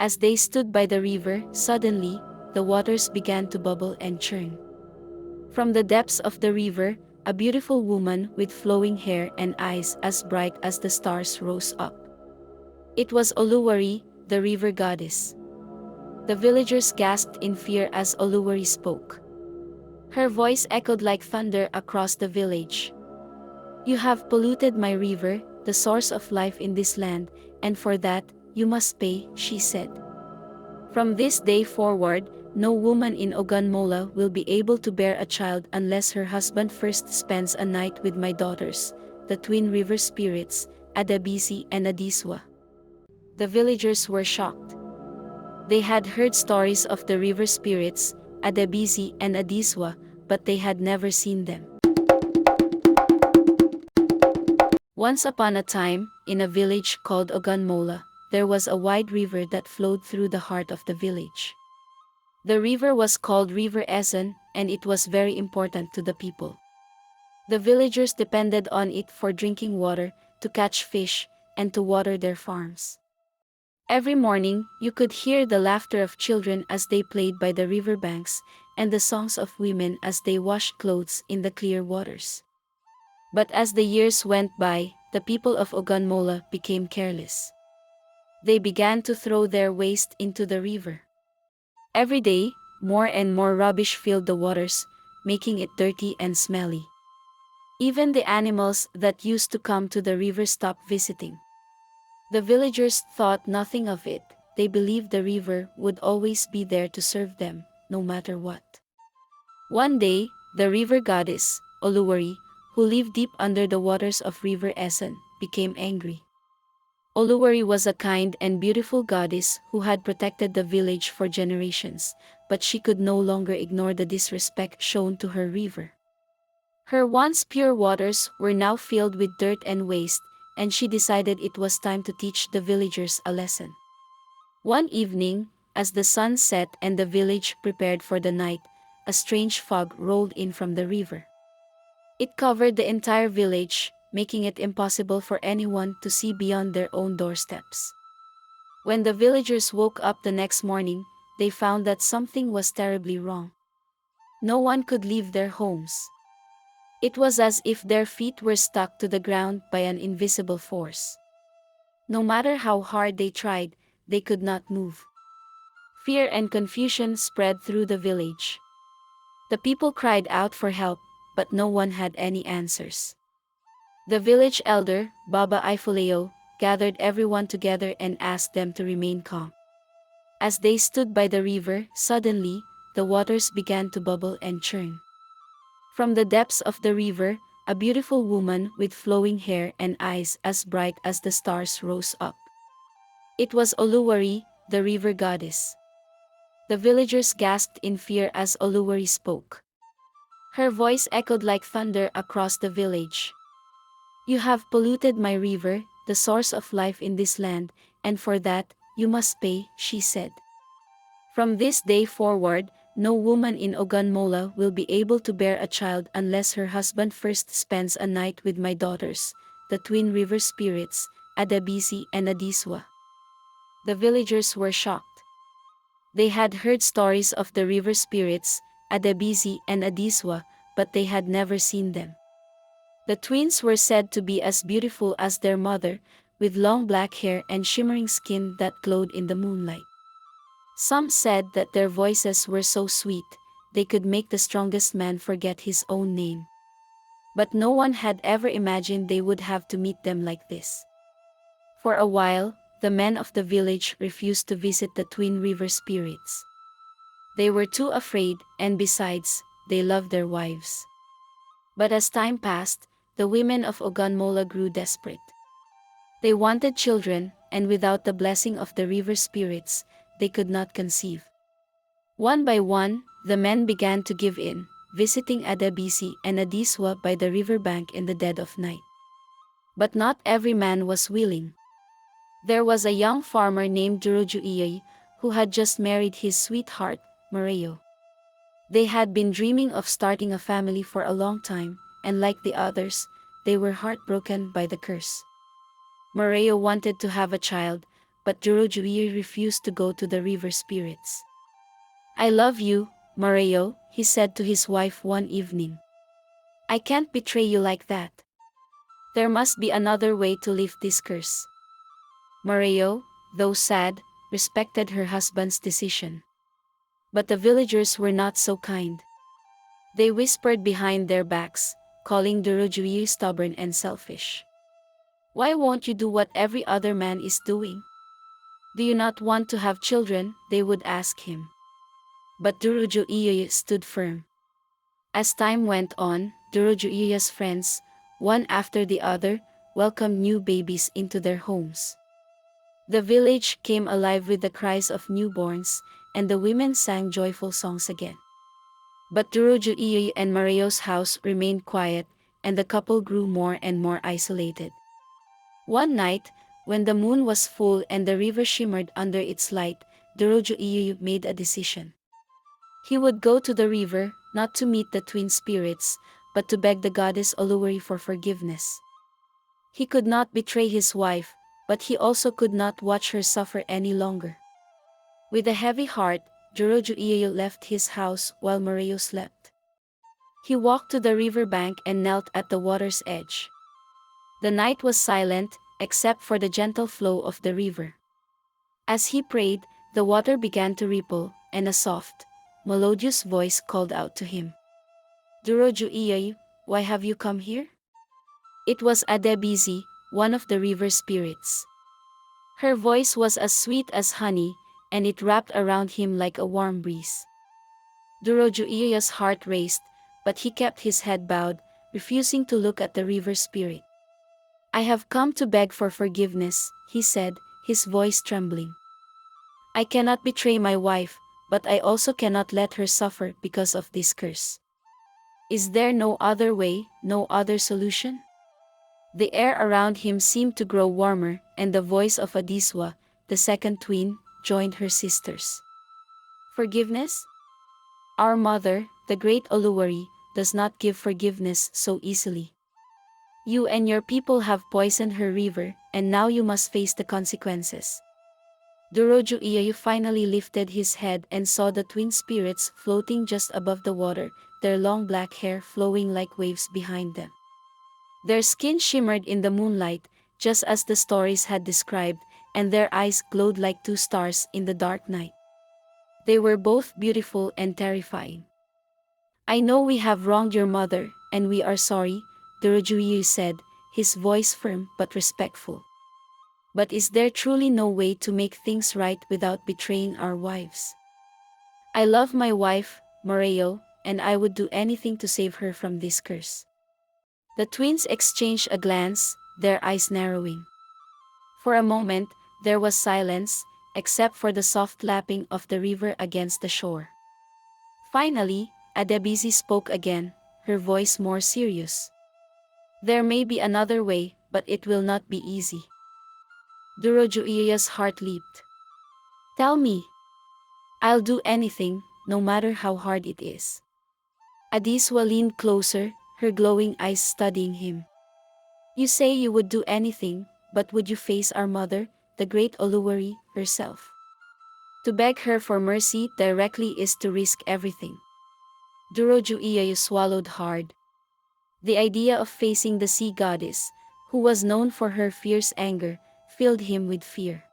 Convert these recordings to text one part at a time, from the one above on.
As they stood by the river, suddenly, the waters began to bubble and churn. From the depths of the river, a beautiful woman with flowing hair and eyes as bright as the stars rose up. It was Oluwari, the river goddess. The villagers gasped in fear as Oluwari spoke. Her voice echoed like thunder across the village. "You have polluted my river, the source of life in this land, and for that, you must pay," she said. "From this day forward, no woman in Oganmola will be able to bear a child unless her husband first spends a night with my daughters, the twin river spirits, Adabisi and Adiswa." The villagers were shocked. They had heard stories of the river spirits, Adabisi and Adiswa, but they had never seen them. Once upon a time, in a village called Oganmola, there was a wide river that flowed through the heart of the village. The river was called River Essen, and it was very important to the people. The villagers depended on it for drinking water, to catch fish, and to water their farms. Every morning, you could hear the laughter of children as they played by the river banks, and the songs of women as they washed clothes in the clear waters. But as the years went by, the people of Oganmola became careless. They began to throw their waste into the river. Every day, more and more rubbish filled the waters, making it dirty and smelly. Even the animals that used to come to the river stopped visiting. The villagers thought nothing of it. They believed the river would always be there to serve them, no matter what. One day, the river goddess, Oluwari, who lived deep under the waters of River Essen, became angry. Oluwari was a kind and beautiful goddess who had protected the village for generations, but she could no longer ignore the disrespect shown to her river. Her once pure waters were now filled with dirt and waste, and she decided it was time to teach the villagers a lesson. One evening, as the sun set and the village prepared for the night, a strange fog rolled in from the river. It covered the entire village, making it impossible for anyone to see beyond their own doorsteps. When the villagers woke up the next morning, they found that something was terribly wrong. No one could leave their homes. It was as if their feet were stuck to the ground by an invisible force. No matter how hard they tried, they could not move. Fear and confusion spread through the village. The people cried out for help, but no one had any answers. The village elder, Baba Ifuleo, gathered everyone together and asked them to remain calm. As they stood by the river, suddenly, the waters began to bubble and churn. From the depths of the river, a beautiful woman with flowing hair and eyes as bright as the stars rose up. It was Oluwari, the river goddess. The villagers gasped in fear as Oluwari spoke. Her voice echoed like thunder across the village. "You have polluted my river, the source of life in this land, and for that, you must pay," she said. "From this day forward, no woman in Oganmola will be able to bear a child unless her husband first spends a night with my daughters, the twin river spirits, Adabisi and Adiswa." The villagers were shocked. They had heard stories of the river spirits, Adabisi and Adiswa, but they had never seen them. The twins were said to be as beautiful as their mother, with long black hair and shimmering skin that glowed in the moonlight. Some said that their voices were so sweet, they could make the strongest man forget his own name. But no one had ever imagined they would have to meet them like this. For a while, the men of the village refused to visit the twin river spirits. They were too afraid, and besides, they loved their wives. But as time passed, the women of Oganmola grew desperate. They wanted children, and without the blessing of the river spirits, they could not conceive. One by one, the men began to give in, visiting Adabisi and Adiswa by the river bank in the dead of night. But not every man was willing. There was a young farmer named Jurojuiyay, who had just married his sweetheart, Mareo. They had been dreaming of starting a family for a long time, and like the others, they were heartbroken by the curse. Mareo wanted to have a child, but Durojuiyu refused to go to the river spirits. "I love you, Mario," he said to his wife one evening. "I can't betray you like that. There must be another way to lift this curse." Mario, though sad, respected her husband's decision. But the villagers were not so kind. They whispered behind their backs, calling Durojuiyu stubborn and selfish. "Why won't you do what every other man is doing? Do you not want to have children?" they would ask him. But Durojuiyu stood firm. As time went on, Durojuiyu's friends, one after the other, welcomed new babies into their homes. The village came alive with the cries of newborns, and the women sang joyful songs again. But Durojuiyu and Mario's house remained quiet, and the couple grew more and more isolated. One night, when the moon was full and the river shimmered under its light, Durojuiyu made a decision. He would go to the river, not to meet the twin spirits, but to beg the goddess Oluwari for forgiveness. He could not betray his wife, but he also could not watch her suffer any longer. With a heavy heart, Durojuiyu left his house while Mario slept. He walked to the river bank and knelt at the water's edge. The night was silent, except for the gentle flow of the river. As he prayed, the water began to ripple, and a soft, melodious voice called out to him. "Durojuiyu, why have you come here?" It was Adebisi, one of the river spirits. Her voice was as sweet as honey, and it wrapped around him like a warm breeze. Durojuiyu's heart raced, but he kept his head bowed, refusing to look at the river spirit. "I have come to beg for forgiveness," he said, his voice trembling. "I cannot betray my wife, but I also cannot let her suffer because of this curse. Is there no other way, no other solution?" The air around him seemed to grow warmer, and the voice of Adiswa, the second twin, joined her sisters. "Forgiveness? Our mother, the great Oluwari, does not give forgiveness so easily. You and your people have poisoned her river, and now you must face the consequences." Durojuiyu finally lifted his head and saw the twin spirits floating just above the water, their long black hair flowing like waves behind them. Their skin shimmered in the moonlight, just as the stories had described, and their eyes glowed like two stars in the dark night. They were both beautiful and terrifying. "I know we have wronged your mother, and we are sorry," Durojuiyu said, his voice firm but respectful. "But is there truly no way to make things right without betraying our wives? I love my wife, Mario, and I would do anything to save her from this curse." The twins exchanged a glance, their eyes narrowing. For a moment, there was silence, except for the soft lapping of the river against the shore. Finally, Adebisi spoke again, her voice more serious. "There may be another way, but it will not be easy." Durojuiyu's heart leaped. "Tell me. I'll do anything, no matter how hard it is." Adiswa leaned closer, her glowing eyes studying him. "You say you would do anything, but would you face our mother, the great Oluwari, herself? To beg her for mercy directly is to risk everything." Durojuiyu swallowed hard. The idea of facing the sea goddess, who was known for her fierce anger, filled him with fear.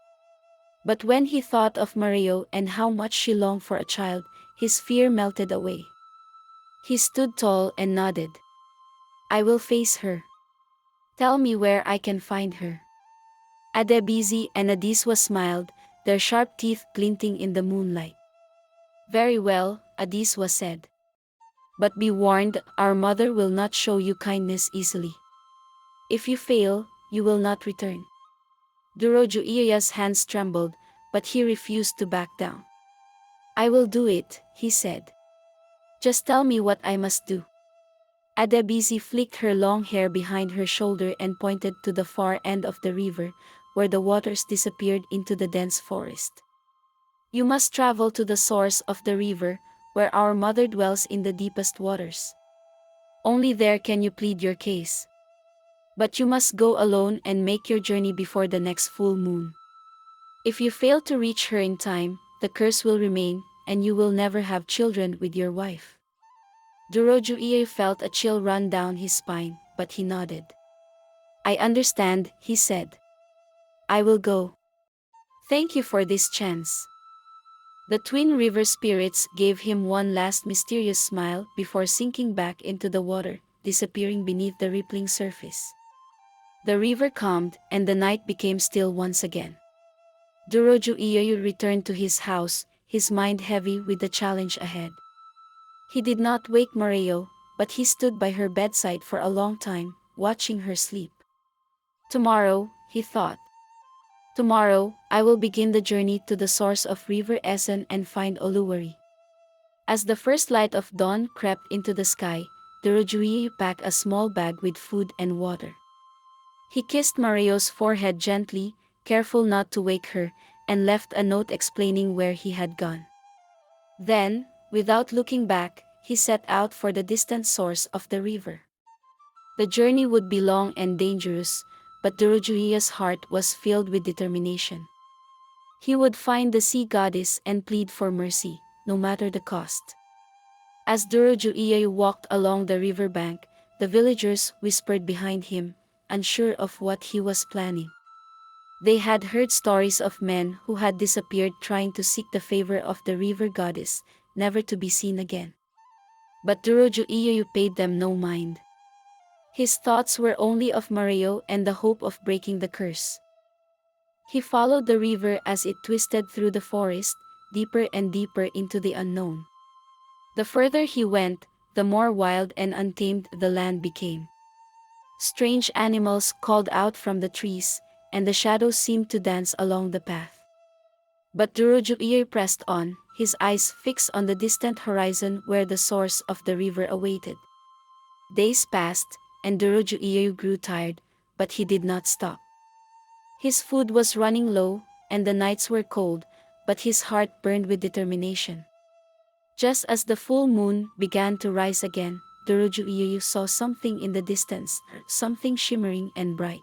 But when he thought of Mario and how much she longed for a child, his fear melted away. He stood tall and nodded. "I will face her. Tell me where I can find her." Adebisi and Adiswa smiled, their sharp teeth glinting in the moonlight. "Very well," Adiswa said. "But be warned, our mother will not show you kindness easily. If you fail, you will not return." Durojuiyu's hands trembled, but he refused to back down. "I will do it," he said. "Just tell me what I must do." Adebisi flicked her long hair behind her shoulder and pointed to the far end of the river, where the waters disappeared into the dense forest. "You must travel to the source of the river, where our mother dwells in the deepest waters. Only there can you plead your case. But you must go alone and make your journey before the next full moon. If you fail to reach her in time, the curse will remain, and you will never have children with your wife. Durojuie felt a chill run down his spine, but he nodded. I understand, he said. I will go. Thank you for this chance. The twin river spirits gave him one last mysterious smile before sinking back into the water, disappearing beneath the rippling surface. The river calmed, and the night became still once again. Duroju Iyayu returned to his house, his mind heavy with the challenge ahead. He did not wake Moreo, but he stood by her bedside for a long time, watching her sleep. Tomorrow, he thought. Tomorrow, I will begin the journey to the source of River Essen and find Oluwari. As the first light of dawn crept into the sky, Duroju packed a small bag with food and water. He kissed Mario's forehead gently, careful not to wake her, and left a note explaining where he had gone. Then, without looking back, he set out for the distant source of the river. The journey would be long and dangerous, but Durojuia's heart was filled with determination. He would find the sea goddess and plead for mercy, no matter the cost. As Durojuia walked along the riverbank, the villagers whispered behind him, unsure of what he was planning. They had heard stories of men who had disappeared trying to seek the favor of the river goddess, never to be seen again. But Durojuia paid them no mind. His thoughts were only of Mario and the hope of breaking the curse. He followed the river as it twisted through the forest, deeper and deeper into the unknown. The further he went, the more wild and untamed the land became. Strange animals called out from the trees, and the shadows seemed to dance along the path. But Durojuie pressed on, his eyes fixed on the distant horizon where the source of the river awaited. Days passed, and Durojuie grew tired, but he did not stop. His food was running low, and the nights were cold, but his heart burned with determination. Just as the full moon began to rise again, Durojuie saw something in the distance, something shimmering and bright.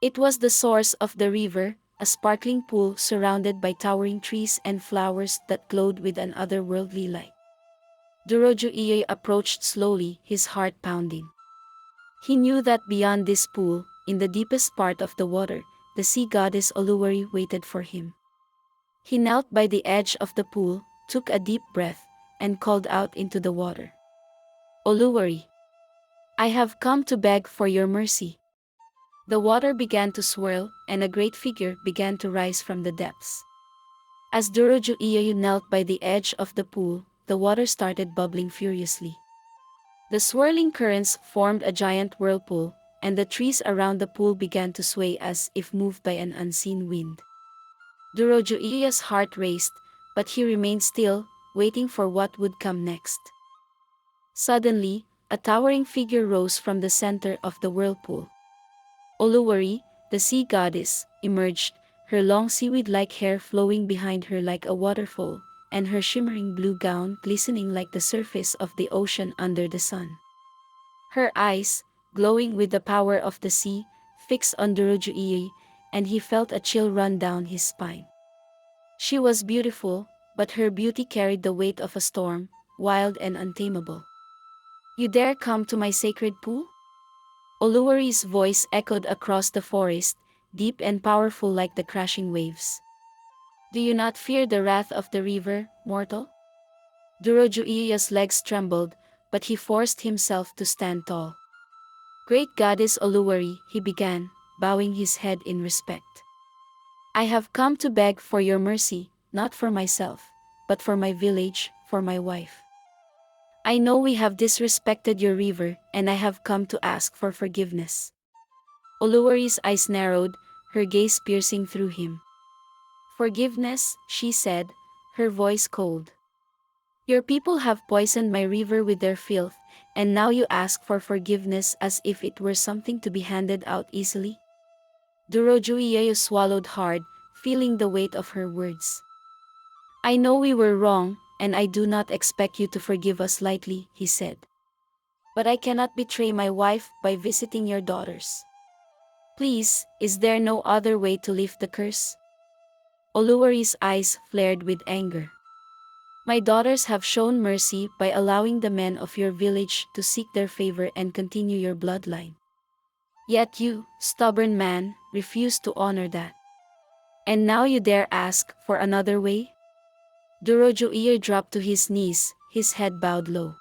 It was the source of the river, a sparkling pool surrounded by towering trees and flowers that glowed with an otherworldly light. Durojuie approached slowly, his heart pounding. He knew that beyond this pool, in the deepest part of the water, the sea goddess Oluwari waited for him. He knelt by the edge of the pool, took a deep breath, and called out into the water. Oluwari, I have come to beg for your mercy. The water began to swirl, and a great figure began to rise from the depths. As Durojuie knelt by the edge of the pool, the water started bubbling furiously. The swirling currents formed a giant whirlpool, and the trees around the pool began to sway as if moved by an unseen wind. Durojuia's heart raced, but he remained still, waiting for what would come next. Suddenly, a towering figure rose from the center of the whirlpool. Oluwari, the sea goddess, emerged, her long seaweed-like hair flowing behind her like a waterfall, and her shimmering blue gown glistening like the surface of the ocean under the sun. Her eyes, glowing with the power of the sea, fixed on Durojuie, and he felt a chill run down his spine. She was beautiful, but her beauty carried the weight of a storm, wild and untamable. You dare come to my sacred pool? Oluwari's voice echoed across the forest, deep and powerful like the crashing waves. Do you not fear the wrath of the river, mortal? Durojuia's legs trembled, but he forced himself to stand tall. Great goddess Oluwari, he began, bowing his head in respect. I have come to beg for your mercy, not for myself, but for my village, for my wife. I know we have disrespected your river, and I have come to ask for forgiveness. Oluwari's eyes narrowed, her gaze piercing through him. Forgiveness, she said, her voice cold. Your people have poisoned my river with their filth, and now you ask for forgiveness as if it were something to be handed out easily? Durojuie swallowed hard, feeling the weight of her words. I know we were wrong, and I do not expect you to forgive us lightly, he said. But I cannot betray my wife by visiting your daughters. Please, is there no other way to lift the curse? Oluwari's eyes flared with anger. My daughters have shown mercy by allowing the men of your village to seek their favor and continue your bloodline. Yet you, stubborn man, refuse to honor that. And now you dare ask for another way? Durojuir dropped to his knees, his head bowed low.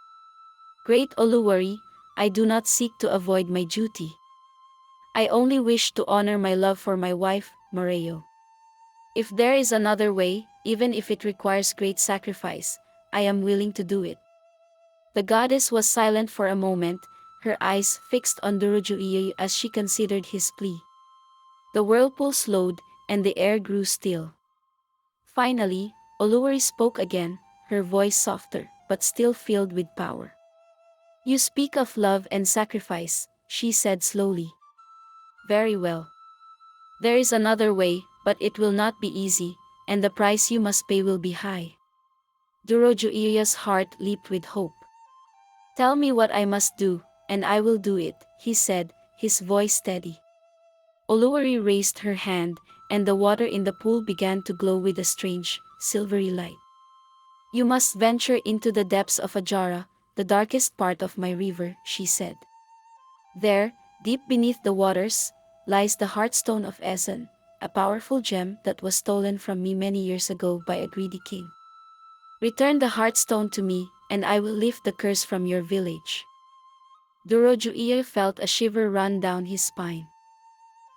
Great Oluwari, I do not seek to avoid my duty. I only wish to honor my love for my wife, Moreo. If there is another way, even if it requires great sacrifice, I am willing to do it. The goddess was silent for a moment, her eyes fixed on Durojuir as she considered his plea. The whirlpool slowed, and the air grew still. Finally, Oluwari spoke again, her voice softer, but still filled with power. You speak of love and sacrifice, she said slowly. Very well. There is another way, but it will not be easy, and the price you must pay will be high. Durojuiria's heart leaped with hope. Tell me what I must do, and I will do it, he said, his voice steady. Oluwari raised her hand, and the water in the pool began to glow with a strange, silvery light. You must venture into the depths of Ajara, the darkest part of my river, she said. There, deep beneath the waters, lies the heartstone of Essen, a powerful gem that was stolen from me many years ago by a greedy king. Return the heartstone to me, and I will lift the curse from your village. Durojuir felt a shiver run down his spine.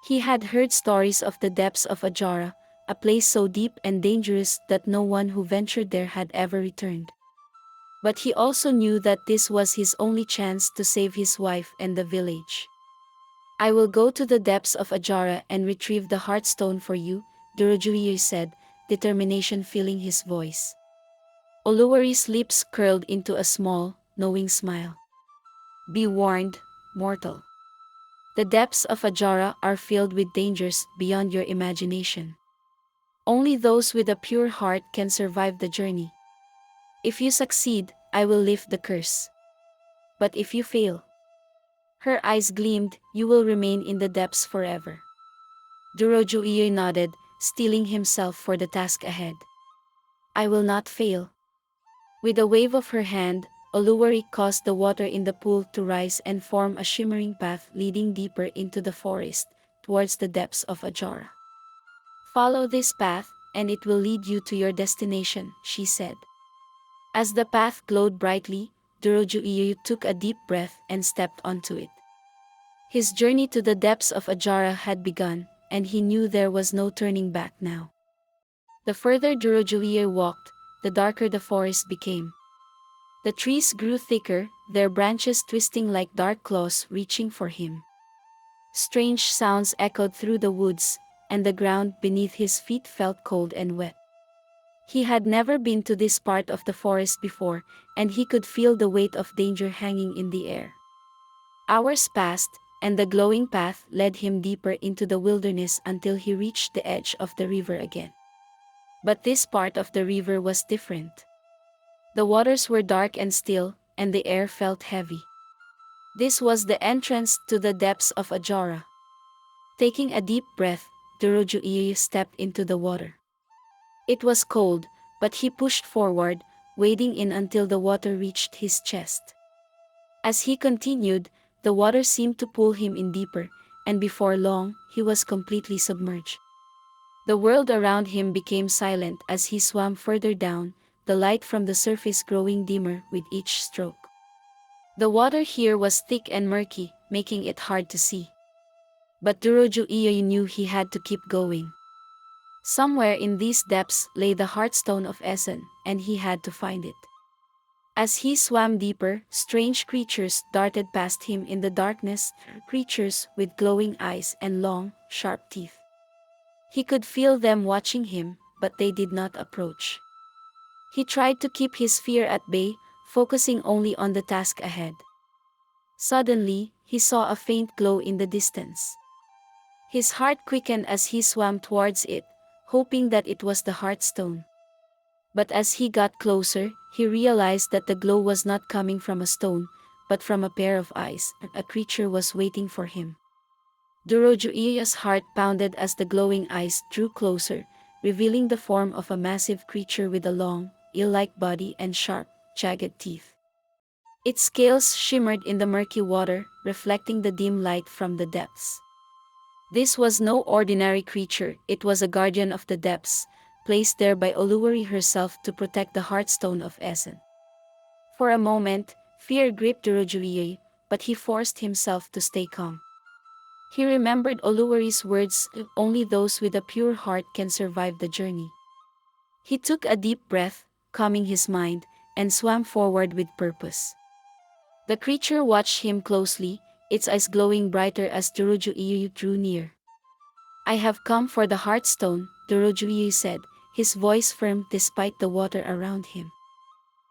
He had heard stories of the depths of Ajara, a place so deep and dangerous that no one who ventured there had ever returned. But he also knew that this was his only chance to save his wife and the village. I will go to the depths of Ajara and retrieve the heartstone for you, Durojuir said, determination filling his voice. Oluwari's lips curled into a small, knowing smile. Be warned, mortal. The depths of Ajara are filled with dangers beyond your imagination. Only those with a pure heart can survive the journey. If you succeed, I will lift the curse. But if you fail, her eyes gleamed, you will remain in the depths forever. Durojuir nodded, steeling himself for the task ahead. I will not fail. With a wave of her hand, Oluwari caused the water in the pool to rise and form a shimmering path leading deeper into the forest, towards the depths of Ajara. Follow this path, and it will lead you to your destination, she said. As the path glowed brightly, Durojuir took a deep breath and stepped onto it. His journey to the depths of Ajara had begun, and he knew there was no turning back now. The further Durojuir walked, the darker the forest became. The trees grew thicker, their branches twisting like dark claws reaching for him. Strange sounds echoed through the woods, and the ground beneath his feet felt cold and wet. He had never been to this part of the forest before, and he could feel the weight of danger hanging in the air. Hours passed, and the glowing path led him deeper into the wilderness until he reached the edge of the river again. But this part of the river was different. The waters were dark and still, and the air felt heavy. This was the entrance to the depths of Ajara. Taking a deep breath, Durojuir stepped into the water. It was cold, but he pushed forward, wading in until the water reached his chest. As he continued, the water seemed to pull him in deeper, and before long, he was completely submerged. The world around him became silent as he swam further down, the light from the surface growing dimmer with each stroke. The water here was thick and murky, making it hard to see. But Durojuir knew he had to keep going. Somewhere in these depths lay the heartstone of Essen, and he had to find it. As he swam deeper, strange creatures darted past him in the darkness, creatures with glowing eyes and long, sharp teeth. He could feel them watching him, but they did not approach. He tried to keep his fear at bay, focusing only on the task ahead. Suddenly, he saw a faint glow in the distance. His heart quickened as he swam towards it, hoping that it was the heartstone. But as he got closer, he realized that the glow was not coming from a stone, but from a pair of eyes. A creature was waiting for him. Durojuir's heart pounded as the glowing eyes drew closer, revealing the form of a massive creature with a long, eel-like body and sharp, jagged teeth. Its scales shimmered in the murky water, reflecting the dim light from the depths. This was no ordinary creature, it was a guardian of the depths, placed there by Oluwari herself to protect the Heartstone of Essen. For a moment, fear gripped Dorojuiye, but he forced himself to stay calm. He remembered Oluwari's words, only those with a pure heart can survive the journey. He took a deep breath, calming his mind, and swam forward with purpose. The creature watched him closely, its eyes glowing brighter as Dorojuiye drew near. I have come for the Heartstone, Dorojuiye said, his voice firm despite the water around him.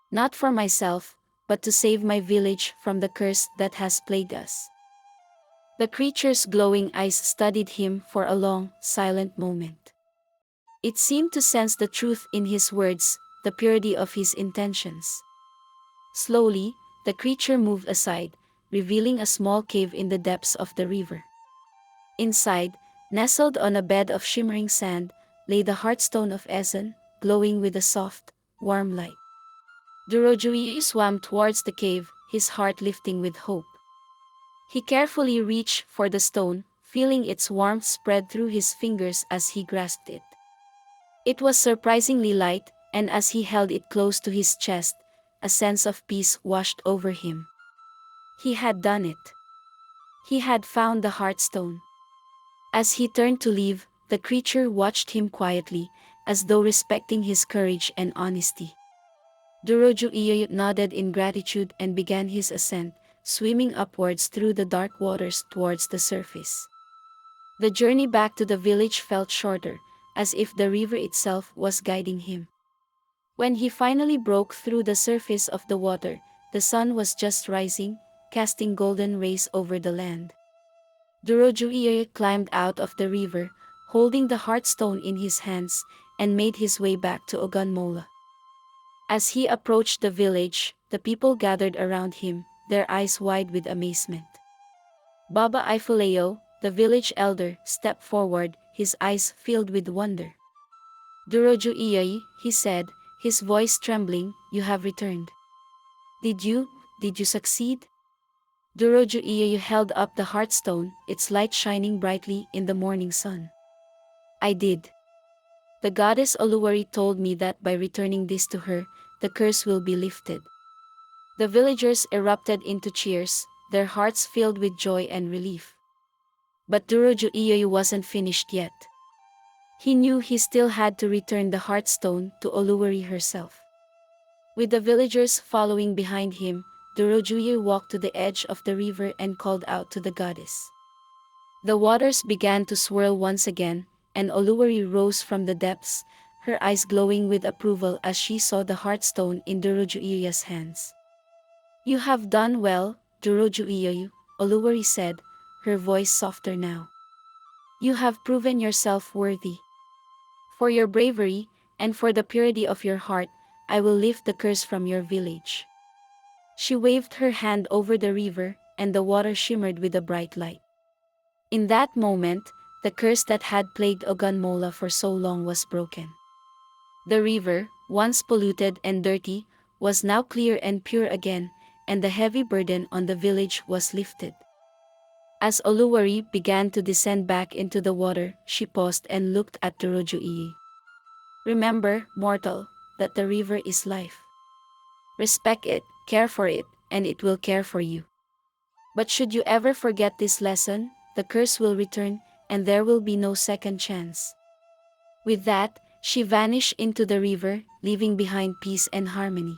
Not for myself, but to save my village from the curse that has plagued us. The creature's glowing eyes studied him for a long, silent moment. It seemed to sense the truth in his words, the purity of his intentions. Slowly, the creature moved aside, revealing a small cave in the depths of the river. Inside, nestled on a bed of shimmering sand, lay the Heartstone of Essen, glowing with a soft, warm light. Dorojuiye swam towards the cave, his heart lifting with hope. He carefully reached for the stone, feeling its warmth spread through his fingers as he grasped it. It was surprisingly light, and as he held it close to his chest, a sense of peace washed over him. He had done it. He had found the Heartstone. As he turned to leave, the creature watched him quietly, as though respecting his courage and honesty. Dorojuiye nodded in gratitude and began his ascent, swimming upwards through the dark waters towards the surface. The journey back to the village felt shorter, as if the river itself was guiding him. When he finally broke through the surface of the water, the sun was just rising, casting golden rays over the land. Dorojuiye climbed out of the river, holding the Heartstone in his hands, and made his way back to Ogunmola. As he approached the village, the people gathered around him, their eyes wide with amazement. Baba Ifuleo, the village elder, stepped forward, his eyes filled with wonder. Dorojuiye, he said, his voice trembling, you have returned. Did you succeed? Dorojuiye held up the Heartstone, its light shining brightly in the morning sun. I did. The goddess Oluwari told me that by returning this to her, the curse will be lifted. The villagers erupted into cheers, their hearts filled with joy and relief. But Dorojuiye wasn't finished yet. He knew he still had to return the Heartstone to Oluwari herself. With the villagers following behind him, Dorojuiye walked to the edge of the river and called out to the goddess. The waters began to swirl once again, and Oluwari rose from the depths, her eyes glowing with approval as she saw the Heartstone in Dorojuiye's hands. You have done well, Dorojuiye, Oluwari said, her voice softer now. You have proven yourself worthy. For your bravery, and for the purity of your heart, I will lift the curse from your village. She waved her hand over the river, and the water shimmered with a bright light. In that moment, the curse that had plagued Ogunmola for so long was broken. The river, once polluted and dirty, was now clear and pure again, and the heavy burden on the village was lifted. As Oluwari began to descend back into the water, she paused and looked at Dorojuiye. Remember, mortal, that the river is life. Respect it, care for it, and it will care for you. But should you ever forget this lesson, the curse will return, and there will be no second chance. With that, she vanished into the river, leaving behind peace and harmony.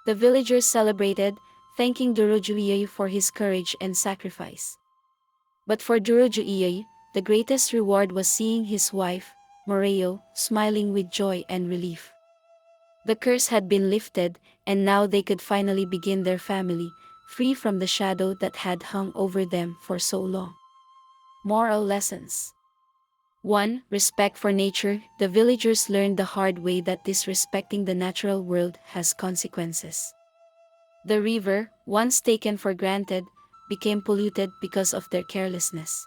The villagers celebrated, thanking Dorojuiye for his courage and sacrifice. But for Dorojuiye, the greatest reward was seeing his wife, Moreo, smiling with joy and relief. The curse had been lifted, and now they could finally begin their family, free from the shadow that had hung over them for so long. Moral lessons. 1. Respect for nature. The villagers learned the hard way that disrespecting the natural world has consequences. The river, once taken for granted, became polluted because of their carelessness.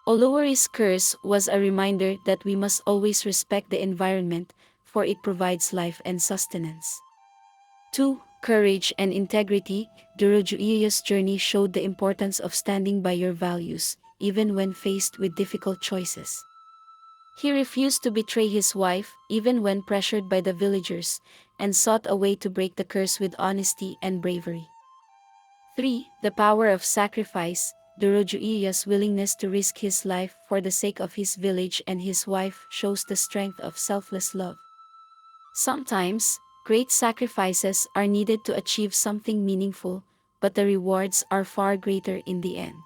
Oluwari's curse was a reminder that we must always respect the environment, for it provides life and sustenance. 2. Courage and integrity. Durojuiya's journey showed the importance of standing by your values, even when faced with difficult choices. He refused to betray his wife, even when pressured by the villagers, and sought a way to break the curse with honesty and bravery. 3. The power of sacrifice. Durojuiya's willingness to risk his life for the sake of his village and his wife shows the strength of selfless love. Sometimes, great sacrifices are needed to achieve something meaningful, but the rewards are far greater in the end.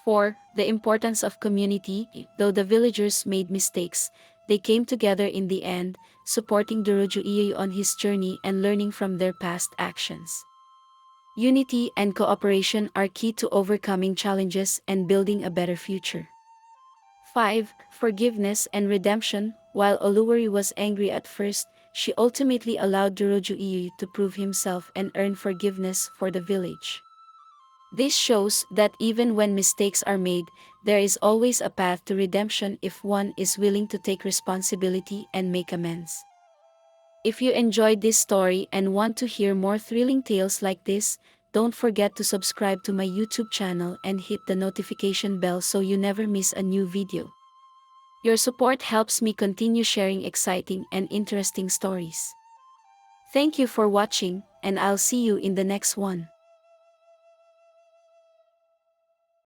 4. The importance of community. Though the villagers made mistakes, they came together in the end, supporting Durojuiya on his journey and learning from their past actions. Unity and cooperation are key to overcoming challenges and building a better future. 5. Forgiveness and redemption. While Oluwari was angry at first, she ultimately allowed Durojuiya to prove himself and earn forgiveness for the village. This shows that even when mistakes are made, there is always a path to redemption if one is willing to take responsibility and make amends. If you enjoyed this story and want to hear more thrilling tales like this, don't forget to subscribe to my YouTube channel and hit the notification bell so you never miss a new video. Your support helps me continue sharing exciting and interesting stories. Thank you for watching, and I'll see you in the next one.